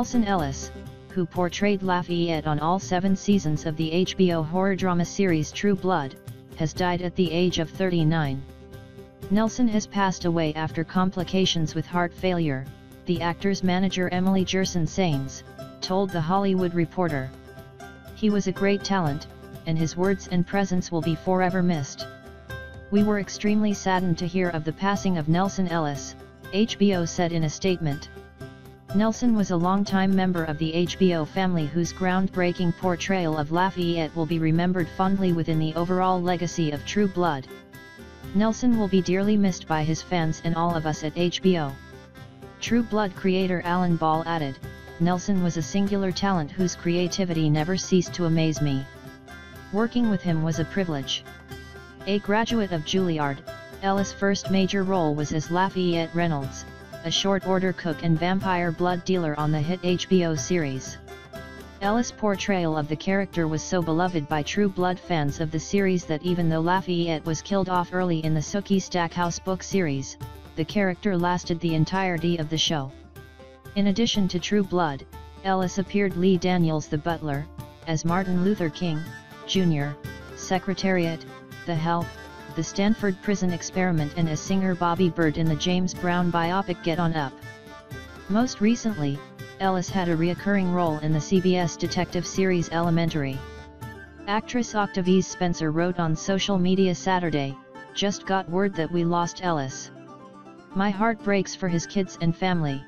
Nelsan Ellis, who portrayed Lafayette on all 7 seasons of the HBO horror drama series True Blood, has died at the age of 39. Nelsan has passed away after complications with heart failure, the actor's manager Emily Gerson Sains told The Hollywood Reporter. He was a great talent, and his words and presence will be forever missed. We were extremely saddened to hear of the passing of Nelsan Ellis, HBO said in a statement. Nelsan was a longtime member of the HBO family whose groundbreaking portrayal of Lafayette will be remembered fondly within the overall legacy of True Blood. Nelsan will be dearly missed by his fans and all of us at HBO. True Blood creator Alan Ball added, Nelsan was a singular talent whose creativity never ceased to amaze me. Working with him was a privilege. A graduate of Juilliard, Ellis' first major role was as Lafayette Reynolds, a short-order cook and vampire blood dealer on the hit HBO series. Ellis' portrayal of the character was so beloved by True Blood fans of the series that even though Lafayette was killed off early in the Sookie Stackhouse book series, the character lasted the entirety of the show. In addition to True Blood, Ellis appeared Lee Daniels the Butler, as Martin Luther King, Jr., Secretariat, The Help, The Stanford Prison Experiment and as singer Bobby Bird in the James Brown biopic Get On Up. Most recently, Ellis had a recurring role in the CBS detective series Elementary. Actress Octavie Spencer wrote on social media Saturday, "Just got word that we lost Ellis. My heart breaks for his kids and family.